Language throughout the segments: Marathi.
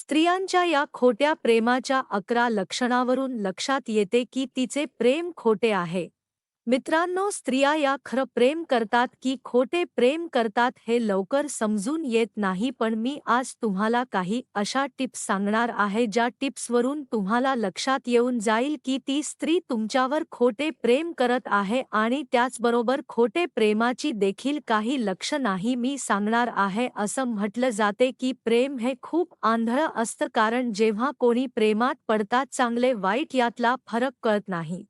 स्त्रियांच्या या खोट्या प्रेमाच्या 11 लक्षणावरून लक्षात येते की तिचे प्रेम खोटे आहे. मित्रांनो, स्त्रिया या खरं प्रेम करतात की खोटे प्रेम करतात हे लवकर समजून येत नाही, पण मी आज तुम्हाला काही अशा टिप्स सांगणार आहे ज्या टिप्सवरून तुम्हाला लक्षात येऊन जाईल की ती स्त्री तुमच्यावर खोटे प्रेम करत आहे आणि त्याचबरोबर खोटे प्रेमाची देखील काही लक्षण नाही. मी सांगणार आहे, असं म्हटलं जाते की प्रेम हे खूप आंधळं असतं, कारण जेव्हा कोणी प्रेमात पडतात चांगले वाईट यातला फरक कळत नाही.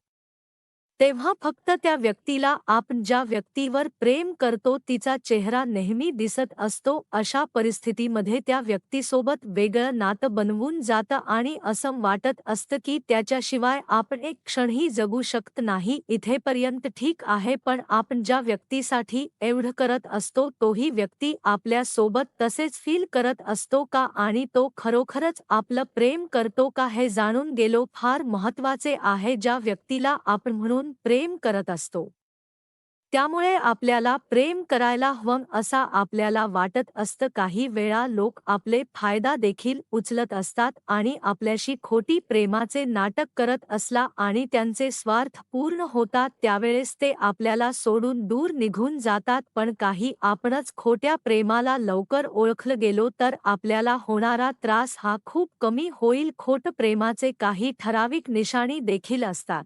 तेव्हा फक्त त्या व्यक्तीला, आपण ज्या व्यक्तीवर प्रेम करतो तिचा चेहरा नेहमी दिसत असतो. अशा परिस्थितीमध्ये त्या व्यक्तीसोबत वेगळं नातं बनवून जातं आणि असं वाटत असतं की त्याच्याशिवाय आपण एक क्षणही जगू शकत नाही. इथेपर्यंत ठीक आहे, पण आपण ज्या व्यक्तीसाठी एवढं करत असतो तोही व्यक्ती आपल्या सोबत तसेच फील करत असतो का, आणि तो खरोखरच आपलं प्रेम करतो का हे जाणून गेलो फार महत्त्वाचे आहे. ज्या व्यक्तीला आपण म्हणून प्रेम करत असतो त्यामुळे आपल्याला प्रेम करायला हवं असा आपल्याला वाटत असतं. काही वेळा लोक आपले फायदा देखील उचलत असतात आणि आपल्याशी खोटी प्रेमाचे नाटक करत असला आणि त्यांचे स्वार्थ पूर्ण होतात त्यावेळेस ते आपल्याला सोडून दूर निघून जातात. पण काही आपणच खोट्या प्रेमाला लवकर ओळखलं गेलो तर आपल्याला होणारा त्रास हा खूप कमी होईल. खोट प्रेमाचे काही ठराविक निशाणी देखील असतात.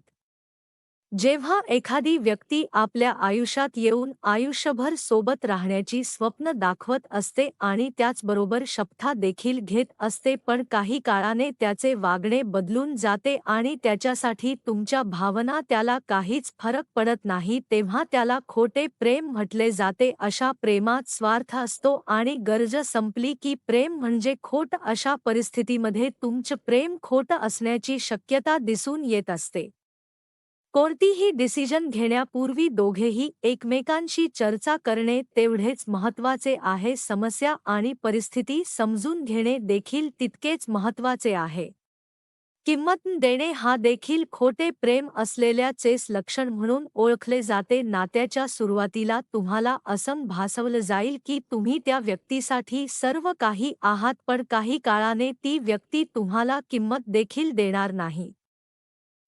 जेव्हा एखादी व्यक्ती आपल्या आयुष्यात येऊन आयुष्यभर सोबत राहण्याची स्वप्न दाखवत असते आणि त्याचबरोबर शपथा देखील घेत असते, पण काही काळाने त्याचे वागणे बदलून जाते आणि त्याच्यासाठी तुमच्या भावना त्याला काहीच फरक पडत नाही, तेव्हा त्याला खोटे प्रेम म्हटले जाते. अशा प्रेमात स्वार्थ असतो आणि गरज संपली की प्रेम म्हणजे खोट. अशा परिस्थितीमध्ये तुमचं प्रेम खोटं असण्याची शक्यता दिसून येत असते. कोणतीही डिसिजन घेण्यापूर्वी दोघेही एकमेकांशी चर्चा करणे तेवढेच महत्त्वाचे आहे. समस्या आणि परिस्थिती समजून घेणे देखील तितकेच महत्त्वाचे आहे. किंमत देणे हा देखील खोटे प्रेम असलेल्याचेच लक्षण म्हणून ओळखले जाते. नात्याच्या सुरुवातीला तुम्हाला असं भासवलं जाईल की तुम्ही त्या व्यक्तीसाठी सर्व काही आहात, पण काही काळाने ती व्यक्ती तुम्हाला किंमत देखील देणार नाही.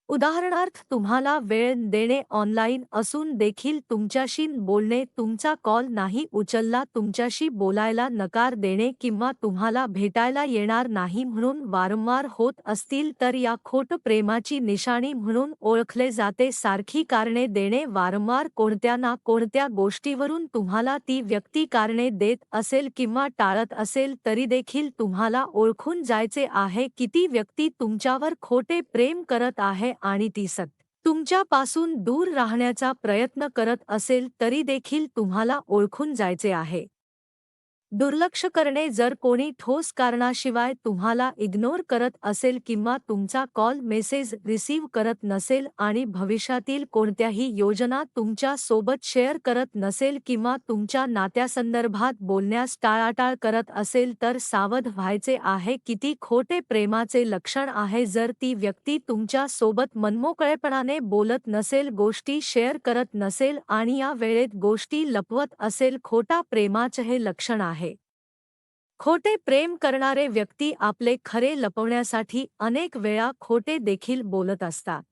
उदाहरणार्थ, तुम्हाला वेळ देणे, ऑनलाईन असून देखील तुमच्याशी बोलणे, तुमचा कॉल नाही उचलला, तुमच्याशी बोलायला नकार देणे किंवा तुम्हाला भेटायला येणार नाही म्हणून वारंवार होत असतील तर या खोट प्रेमाची निशाणी म्हणून ओळखले जाते. सारखी कारणे देणे, वारंवार कोणत्या ना कोणत्या गोष्टीवरून तुम्हाला ती व्यक्ती कारणे देत असेल किंवा टाळत असेल तरी देखील तुम्हाला ओळखून जायचे आहे की ती व्यक्ती तुमच्यावर खोटे प्रेम करत आहे आणि ती तुमच्यापासून दूर राहण्याचा प्रयत्न करत असेल तरी देखील तुम्हाला ओळखून जायचे आहे. दुर्लक्ष करणे, जर कोणी ठोस कारणाशिवाय तुम्हाला इग्नोर करत असेल किंवा तुमचा कॉल मेसेज रिसीव्ह करत नसेल आणि भविष्यातील कोणत्याही योजना तुमच्या सोबत शेअर करत नसेल किंवा तुमच्या नात्यासंदर्भात बोलण्यास टाळाटाळ करत असेल तर सावध व्हायचे आहे. किती खोटे प्रेमाचे लक्षण आहे. जर ती व्यक्ती तुमच्या सोबत मनमोकळेपणाने बोलत नसेल, गोष्टी शेअर करत नसेल आणि या वेळेत गोष्टी लपवत असेल, खोटा प्रेमाचे हे लक्षण आहे. खोटे प्रेम करणारे व्यक्ती आपले खरे लपवण्यासाठी अनेक वेळा खोटे देखील बोलत असतात.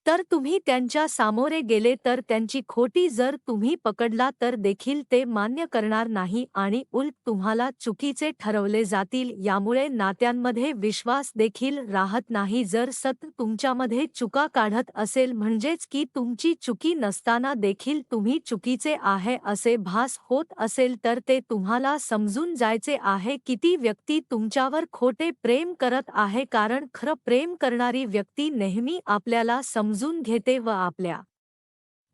तर तुम्ही त्यांच्या सामोरे गेले तर त्यांची खोटी जर तुम्ही पकडला तर देखील ते मान्य करणार नाही आणि उलट तुम्हाला चुकीचे ठरवले जातील. यामुळे नात्यांमध्ये विश्वास देखील राहत नाही. जर तुमच्यामध्ये चुका काढत असेल, म्हणजेच की तुमची चुकी नसताना देखील तुम्ही चुकीचे आहे असे भास होत असेल, तर ते तुम्हाला समजून जायचे आहे की ती व्यक्ती तुमच्यावर खोटे प्रेम करत आहे, कारण खरं प्रेम करणारी व्यक्ती नेहमी आपल्याला समजून घेते व आपल्या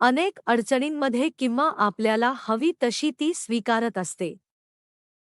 अनेक अडचणींमध्ये किंवा आपल्याला हवी तशी ती स्वीकारत असते.